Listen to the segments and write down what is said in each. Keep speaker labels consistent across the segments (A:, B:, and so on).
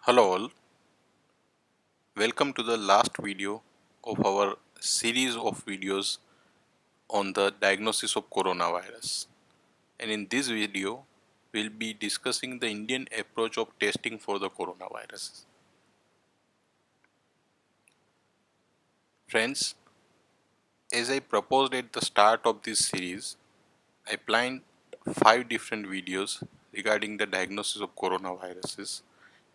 A: Hello all, welcome to the last video of our series of videos on the diagnosis of coronavirus. And in this video, we'll be discussing the Indian approach of testing for the coronavirus. Friends, as I proposed at the start of this series, I planned 5 different videos regarding the diagnosis of coronaviruses,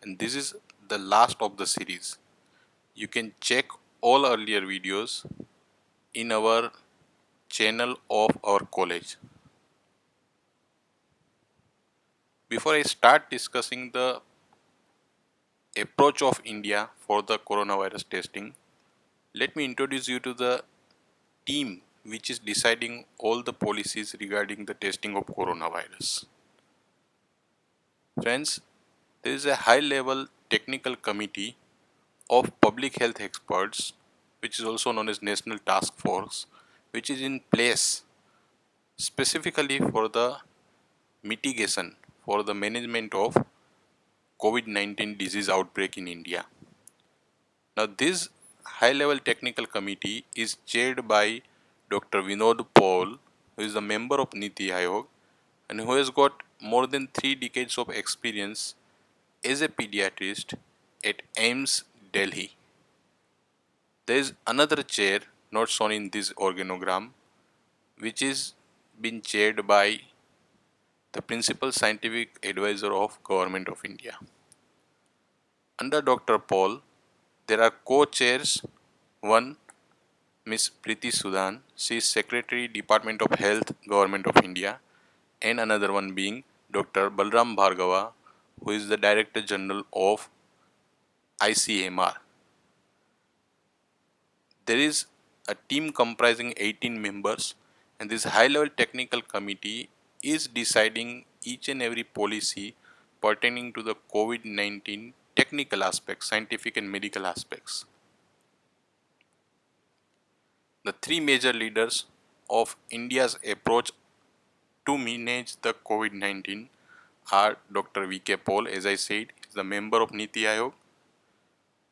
A: and this is the last of the series. You can check all earlier videos in our channel of our college. Before I start discussing the approach of India for the coronavirus testing, let me introduce you to the team which is deciding all the policies regarding the testing of coronavirus. Friends, there is a high level technical committee of public health experts, which is also known as National Task Force, which is in place specifically for the mitigation, for the management of COVID-19 disease outbreak in India. Now, this high level technical committee is chaired by Dr. Vinod Paul, who is a member of Niti Aayog and who has got more than 3 decades of experience as a pediatrist at AIIMS, Delhi. There is another chair not shown in this organogram, which is being chaired by the principal scientific advisor of Government of India. Under Dr. Paul, there are co-chairs. One, Ms. Priti Sudan, she is Secretary, Department of Health, Government of India, and another one being Dr. Balram Bhargava, who is the Director General of ICMR. There is a team comprising 18 members, and this high level technical committee is deciding each and every policy pertaining to the COVID 19 technical aspects, scientific and medical aspects. The 3 major leaders of India's approach to manage the COVID-19 are Dr. V.K. Paul, as I said, is the member of Niti Aayog,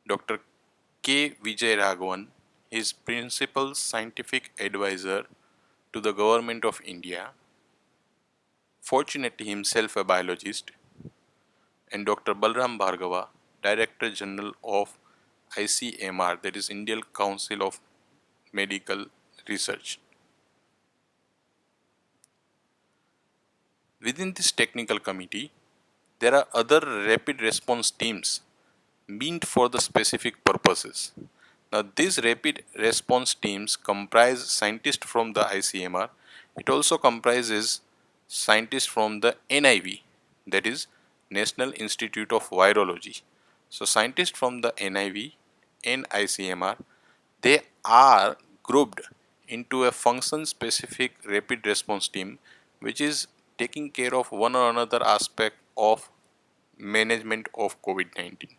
A: Dr. K. Vijay Raghavan, is principal scientific advisor to the Government of India, fortunately himself a biologist, and Dr. Balram Bhargava, Director General of ICMR, that is Indian Council of Medical Research. Within this technical committee, there are other rapid response teams meant for the specific purposes. Now, these rapid response teams comprise scientists from the ICMR. It also comprises scientists from the NIV, that is National Institute of Virology. So, scientists from the NIV and ICMR, they are grouped into a function specific rapid response team, which is taking care of one or another aspect of management of COVID-19.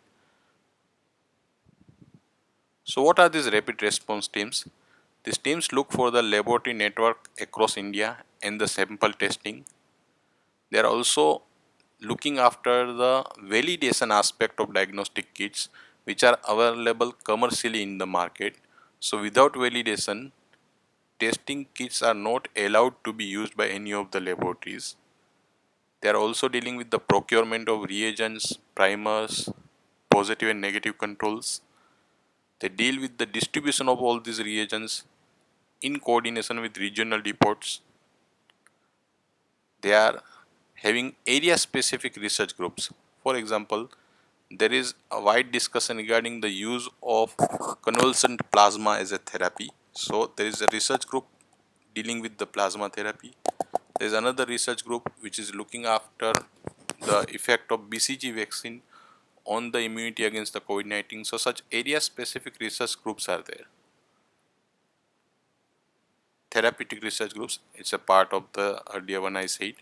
A: So what are these rapid response teams? These teams look for the laboratory network across India and the sample testing. They are also looking after the validation aspect of diagnostic kits which are available commercially in the market. So without validation, testing kits are not allowed to be used by any of the laboratories. They are also dealing with the procurement of reagents, primers, positive and negative controls. They deal with the distribution of all these reagents in coordination with regional depots. They are having area specific research groups. For example, there is a wide discussion regarding the use of convalescent plasma as a therapy. So there is a research group dealing with the plasma therapy. There is another research group which is looking after the effect of BCG vaccine on the immunity against the COVID-19. So such area specific research groups are there. Therapeutic research groups, it's a part of the earlier one I said.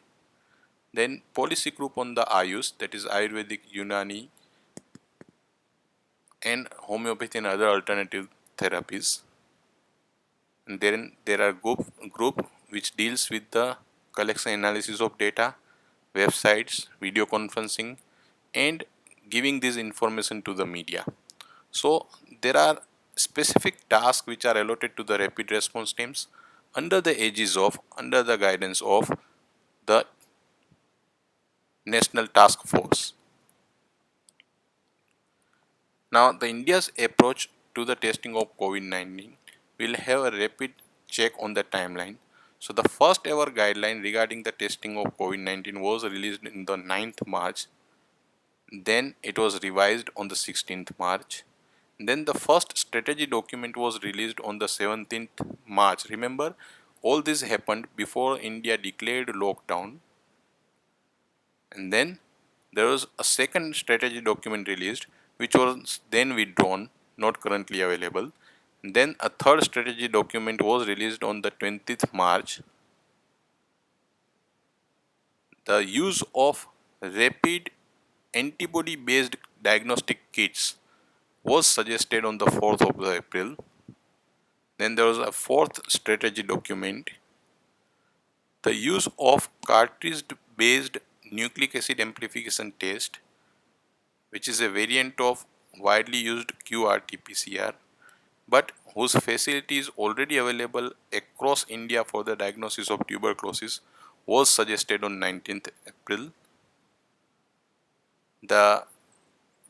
A: Then policy group on the Ayush, that is Ayurvedic, Unani and homeopathy and other alternative therapies. And then there are group which deals with the collection analysis of data, websites, video conferencing and giving this information to the media. So there are specific tasks which are allotted to the rapid response teams under the guidance of the National Task Force. Now, the India's approach to the testing of COVID-19 will have a rapid check on the timeline. So, the first ever guideline regarding the testing of COVID-19 was released in the 9th March. Then it was revised on the 16th March. Then the first strategy document was released on the 17th March. Remember, all this happened before India declared lockdown. And then there was a second strategy document released, which was then withdrawn, not currently available. And then a third strategy document was released on the 20th March. The use of rapid antibody based diagnostic kits was suggested on the 4th of April. Then there was a fourth strategy document. The use of cartridge based nucleic acid amplification test, which is a variant of widely used QRT-PCR, but whose facility is already available across India for the diagnosis of tuberculosis, was suggested on 19th April. The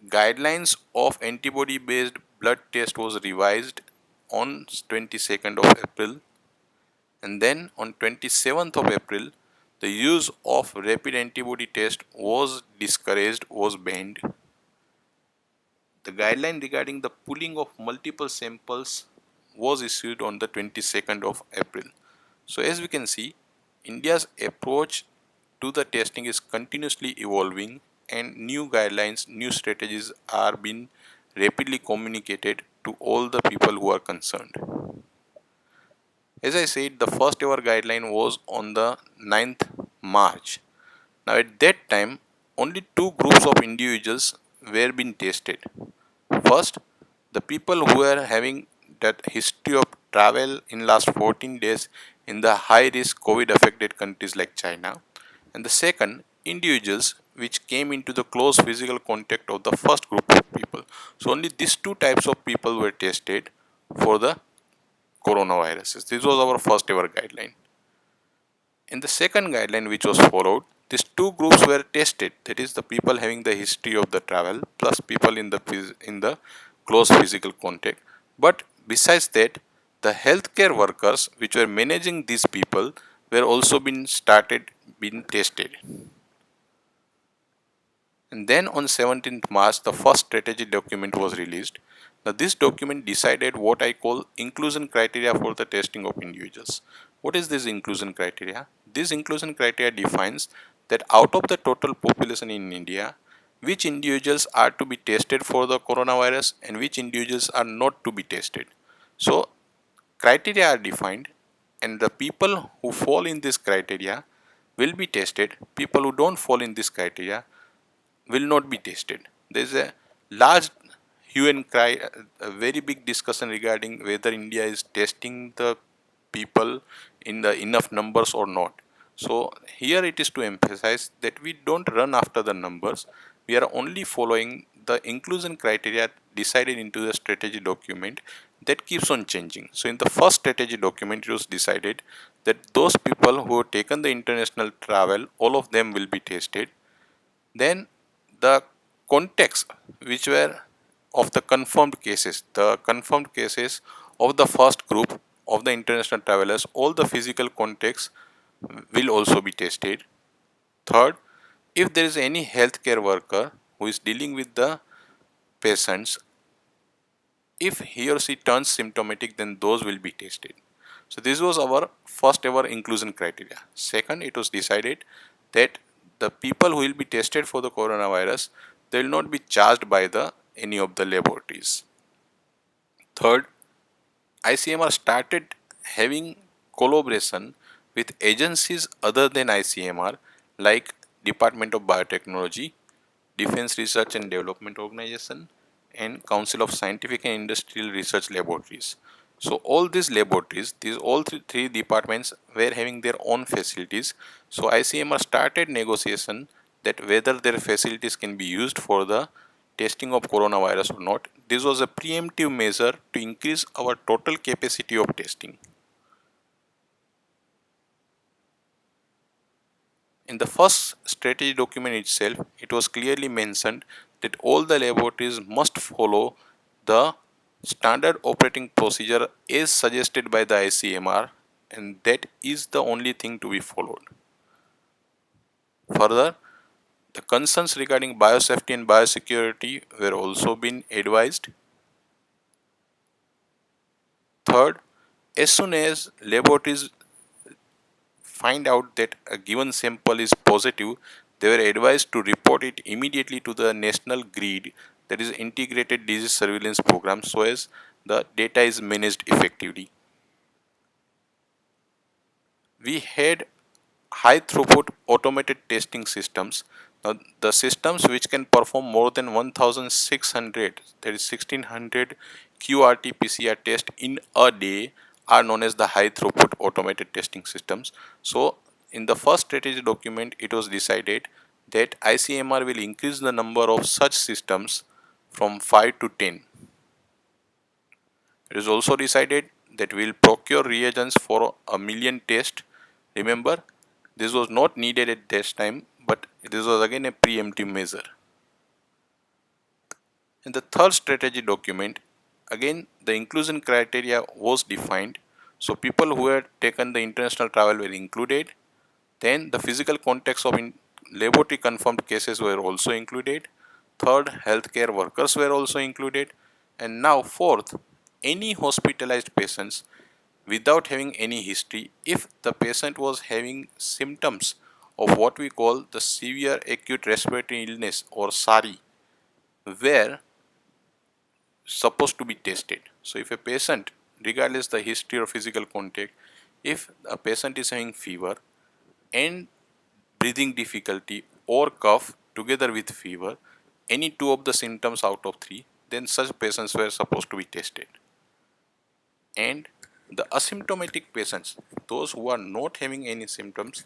A: guidelines of antibody-based blood test was revised on 22nd of April, and then on 27th of April, the use of rapid antibody test was discouraged, was banned. The guideline regarding the pooling of multiple samples was issued on the 22nd of April. So as we can see, India's approach to the testing is continuously evolving, and new guidelines, new strategies are being rapidly communicated to all the people who are concerned. As I said, the first ever guideline was on the 9th March. Now at that time, only two groups of individuals were being tested. First, the people who are having that history of travel in last 14 days in the high risk COVID affected countries like China. And the second, individuals which came into the close physical contact of the first group of people. So only these two types of people were tested for the coronaviruses. This was our first ever guideline. In the second guideline which was followed, these two groups were tested. That is the people having the history of the travel plus people in the close physical contact. But besides that, the healthcare workers which were managing these people were also being tested. And then on 17th March, the first strategy document was released. Now, this document decided what I call inclusion criteria for the testing of individuals. What is this inclusion criteria? This inclusion criteria defines that out of the total population in India, which individuals are to be tested for the coronavirus and which individuals are not to be tested. So, criteria are defined, and the people who fall in this criteria will be tested. People who don't fall in this criteria will not be tested. There is a large hue and cry, a very big discussion regarding whether India is testing the people in the enough numbers or not. So here it is to emphasize that we don't run after the numbers. We are only following the inclusion criteria decided into the strategy document that keeps on changing. So in the first strategy document, it was decided that those people who have taken the international travel, all of them will be tested. Then the context which were of the confirmed cases of the first group of the international travelers, all the physical contacts will also be tested. Third, if there is any healthcare worker who is dealing with the patients, if he or she turns symptomatic, then those will be tested. So this was our first ever inclusion criteria. Second, it was decided that the people who will be tested for the coronavirus, they will not be charged by the any of the laboratories. Third, ICMR started having collaboration with agencies other than ICMR like Department of Biotechnology, Defense Research and Development Organization, and Council of Scientific and Industrial Research Laboratories. So all these laboratories, three departments were having their own facilities. So ICMR started negotiation that whether their facilities can be used for the testing of coronavirus or not. This was a preemptive measure to increase our total capacity of testing. In the first strategy document itself, it was clearly mentioned that all the laboratories must follow the standard operating procedure as suggested by the ICMR, and that is the only thing to be followed. Further, the concerns regarding biosafety and biosecurity were also being advised. Third, as soon as laboratories find out that a given sample is positive, they were advised to report it immediately to the national grid, that is integrated disease surveillance program, so as the data is managed effectively. We had high throughput automated testing systems. Now, the systems which can perform more than 1600, that is 1600 QRT PCR test in a day, are known as the high throughput automated testing systems. So, in the first strategy document, it was decided that ICMR will increase the number of such systems from 5 to 10. It is also decided that we will procure reagents for a million tests. Remember, this was not needed at this time, but this was again a preemptive measure. In the third strategy document, again the inclusion criteria was defined. So people who had taken the international travel were included. Then the physical contacts of laboratory confirmed cases were also included. Third, healthcare workers were also included. And now fourth, any hospitalized patients without having any history, if the patient was having symptoms of what we call the severe acute respiratory illness or SARI, were supposed to be tested. So if a patient, regardless the history or physical contact, if a patient is having fever and breathing difficulty or cough together with fever, any two of the symptoms out of three, then such patients were supposed to be tested. And the asymptomatic patients, those who are not having any symptoms,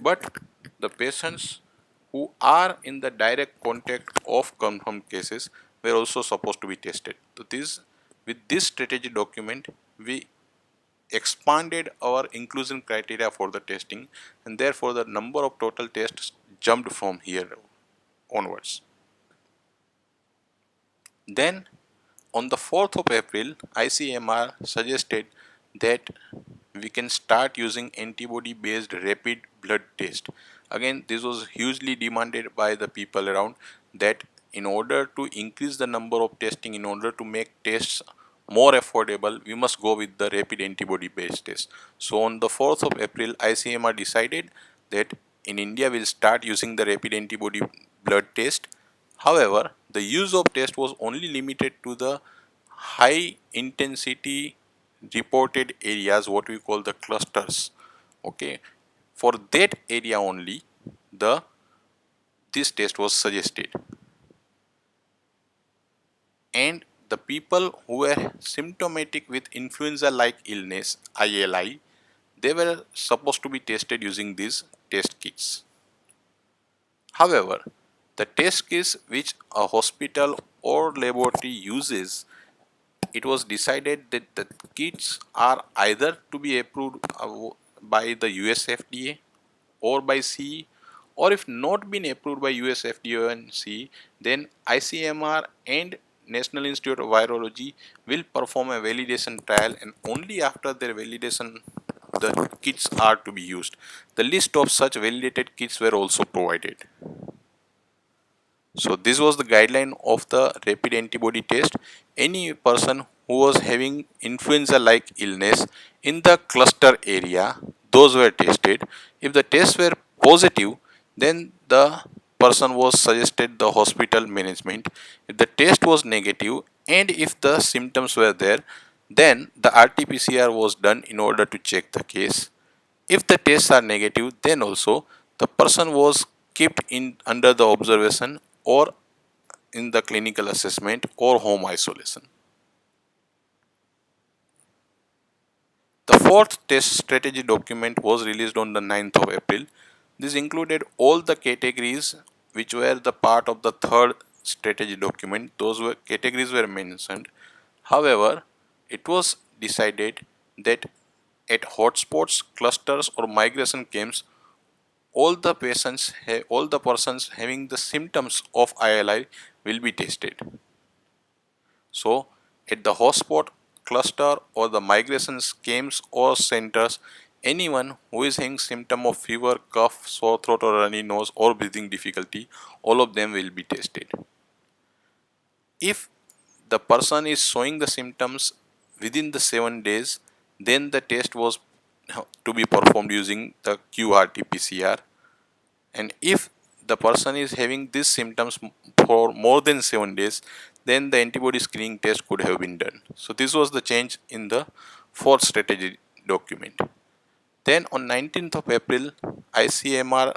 A: but the patients who are in the direct contact of confirmed cases, were also supposed to be tested. So with this strategy document, we expanded our inclusion criteria for the testing, and therefore the number of total tests jumped from here onwards. Then on the 4th of April, ICMR suggested that we can start using antibody based rapid blood test. Again, this was hugely demanded by the people around, that in order to increase the number of testing, in order to make tests more affordable, we must go with the rapid antibody based test. So on the 4th of April, ICMR decided that in India we'll start using the rapid antibody blood test. However, the use of test was only limited to the high intensity reported areas, what we call the clusters. Okay, for that area only, the this test was suggested. And the people who were symptomatic with influenza like illness, ILI, they were supposed to be tested using these test kits. However, the test kits which a hospital or laboratory uses, it was decided that the kits are either to be approved by the US FDA or by CE, or if not been approved by US FDA and CE, then ICMR and National Institute of Virology will perform a validation trial, and only after their validation the kits are to be used. The list of such validated kits were also provided. So this was the guideline of the rapid antibody test. Any person who was having influenza-like illness in the cluster area, those were tested. If the tests were positive, then the person was suggested the hospital management. If the test was negative and if the symptoms were there, then the RT-PCR was done in order to check the case. If the tests are negative, then also the person was kept in under the observation or in the clinical assessment or home isolation. The fourth test strategy document was released on the 9th of April. This included all the categories which were the part of the third strategy document, those were categories were mentioned. However, it was decided that at hotspots, clusters, or migration camps, all the persons having the symptoms of ILI will be tested. So, at the hotspot, cluster, or the migration camps or centers, anyone who is having symptom of fever, cough, sore throat, or runny nose, or breathing difficulty, all of them will be tested. If the person is showing the symptoms within the 7 days, then the test was to be performed using the QRT PCR. And if the person is having these symptoms for more than 7 days, then the antibody screening test could have been done. So this was the change in the fourth strategy document. Then on 19th of April, ICMR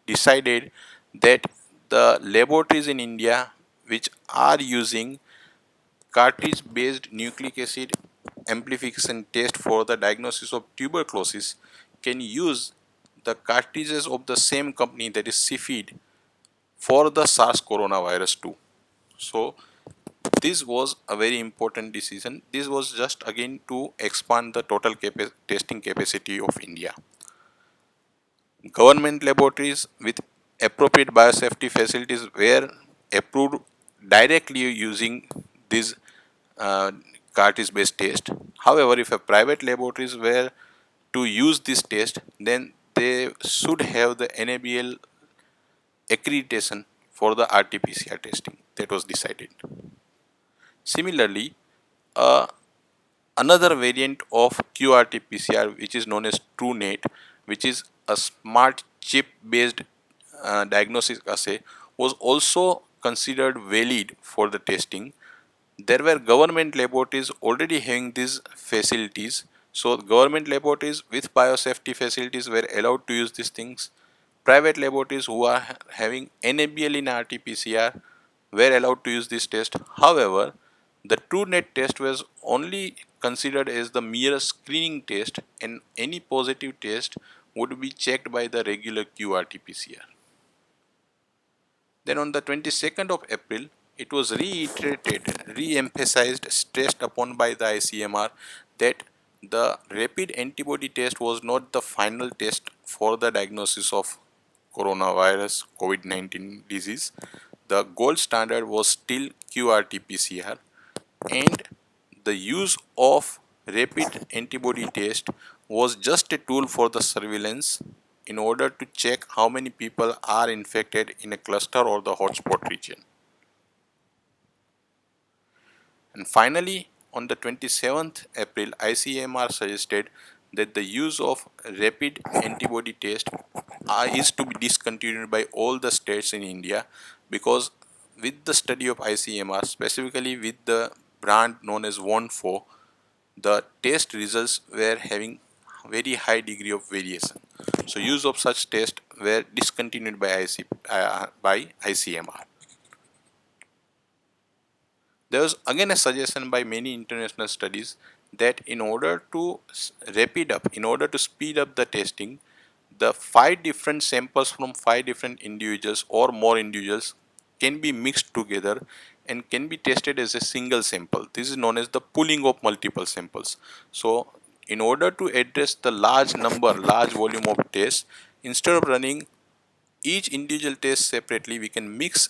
A: decided that the laboratories in India which are using cartridge based nucleic acid amplification test for the diagnosis of tuberculosis can use the cartridges of the same company, that is CFID, for the SARS coronavirus too. So this was a very important decision. This was just again to expand the total testing capacity of India. Government laboratories with appropriate biosafety facilities were approved directly using this uh, cartridge based test. However, if a private laboratories were to use this test, then they should have the NABL accreditation for the RT-PCR testing. That was decided. Similarly, uh, another variant of QRT-PCR, which is known as TrueNet, which is a smart chip-based diagnosis assay, was also considered valid for the testing. There were government laboratories already having these facilities. So government laboratories with biosafety facilities were allowed to use these things. Private laboratories who are having NABL in RT-PCR were allowed to use this test. However, the TrueNet test was only considered as the mere screening test, and any positive test would be checked by the regular QRT-PCR. Then on the 22nd of April, it was reiterated, re-emphasized, stressed upon by the ICMR that the rapid antibody test was not the final test for the diagnosis of coronavirus COVID-19 disease. The gold standard was still QRT-PCR, and the use of rapid antibody test was just a tool for the surveillance in order to check how many people are infected in a cluster or the hotspot region. And finally, on the 27th April, ICMR suggested that the use of rapid antibody test is to be discontinued by all the states in India, because with the study of ICMR, specifically with the brand known as 1,4, the test results were having very high degree of variation. So use of such tests were discontinued by ICMR. There was again a suggestion by many international studies that in order to in order to speed up the testing, the 5 different samples from 5 different individuals or more individuals can be mixed together and can be tested as a single sample. This is known as the pooling of multiple samples. So, in order to address the large volume of tests, instead of running each individual test separately, we can mix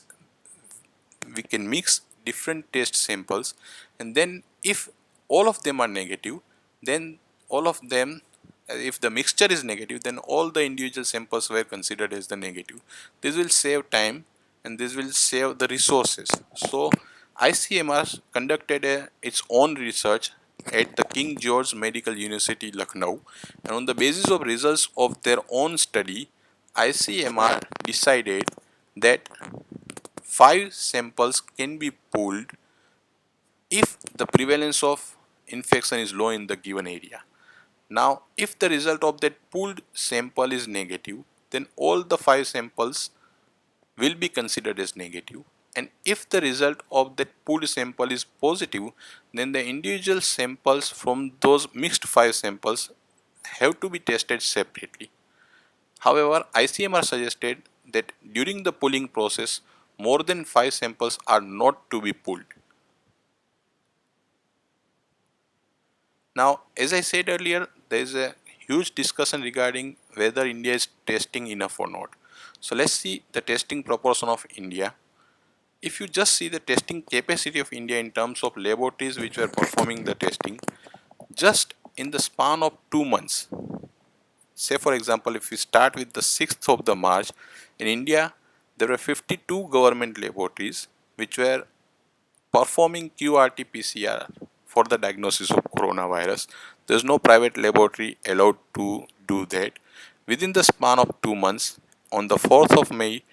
A: different test samples, and then if all of them are negative, then all of them if the mixture is negative, then all the individual samples were considered as the negative. This will save time and this will save the resources. So ICMR conducted its own research at the King George Medical University, Lucknow, and on the basis of results of their own study, ICMR decided that 5 samples can be pooled if the prevalence of infection is low in the given area. Now, if the result of that pooled sample is negative, then all the 5 samples will be considered as negative. And if the result of that pooled sample is positive, then the individual samples from those mixed 5 samples have to be tested separately. However, ICMR suggested that during the pooling process, more than 5 samples are not to be pulled. Now, as I said earlier, there is a huge discussion regarding whether India is testing enough or not. So let's see the testing proportion of India. If you just see the testing capacity of India in terms of laboratories which were performing the testing, just in the span of 2 months, say for example, if we start with the 6th of the March, in India, there were 52 government laboratories which were performing QRT PCR for the diagnosis of coronavirus. There is no private laboratory allowed to do that. Within the span of 2 months, on the 4th of May,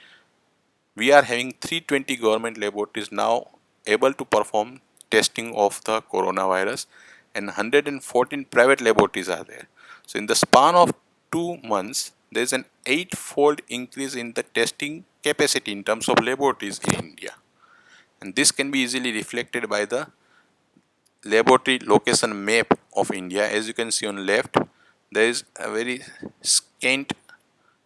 A: we are having 320 government laboratories now able to perform testing of the coronavirus, and 114 private laboratories are there. So in the span of 2 months, there is an eightfold increase in the testing capacity in terms of laboratories in India. And this can be easily reflected by the laboratory location map of India. As you can see on left, there is a very scant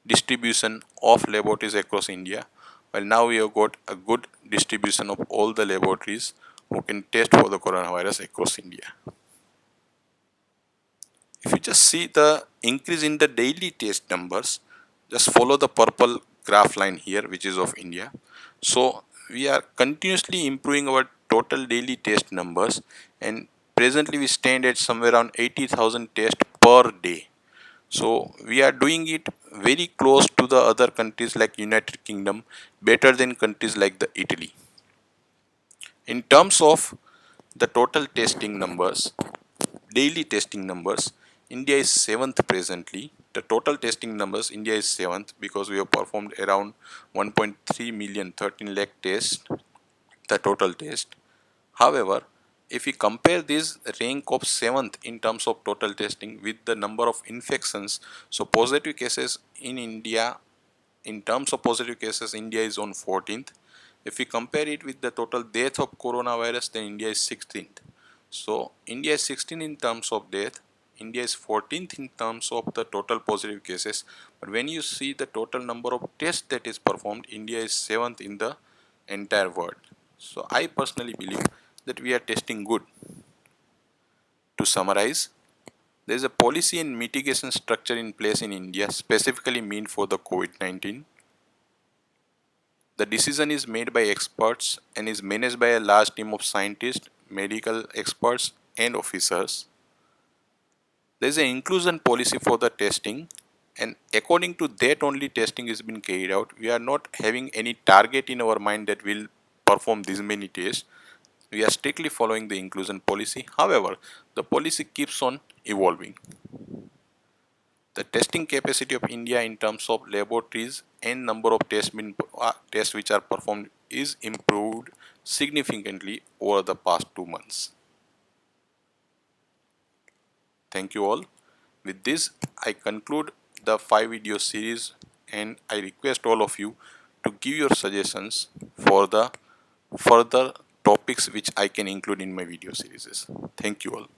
A: distribution of laboratories across India, while now we have got a good distribution of all the laboratories who can test for the coronavirus across India. If you just see the increase in the daily test numbers, just follow the purple graph line here, which is of India. So we are continuously improving our total daily test numbers, and presently we stand at somewhere around 80,000 tests per day. So we are doing it very close to the other countries like United Kingdom, better than countries like the Italy. In terms of the total testing numbers, daily testing numbers, India is seventh presently. The total testing numbers, India is seventh because we have performed around 1.3 million, 13 lakh tests, the total test. However, if we compare this rank of seventh in terms of total testing with the number of infections, so positive cases in India, in terms of positive cases, India is on 14th. If we compare it with the total death of coronavirus, then India is 16th. So India is 16th in terms of death. India is 14th in terms of the total positive cases. But when you see the total number of tests that is performed, India is 7th in the entire world. So I personally believe that we are testing good. To summarize, there is a policy and mitigation structure in place in India specifically meant for the COVID-19. The decision is made by experts and is managed by a large team of scientists, medical experts, and officers. There is an inclusion policy for the testing, and according to that only testing is being carried out. We are not having any target in our mind that will perform this many tests. We are strictly following the inclusion policy. However, the policy keeps on evolving. The testing capacity of India in terms of laboratories and number of tests which are performed is improved significantly over the past 2 months. Thank you all. With this, I conclude the 5 video series, and I request all of you to give your suggestions for the further topics which I can include in my video series. Thank you all.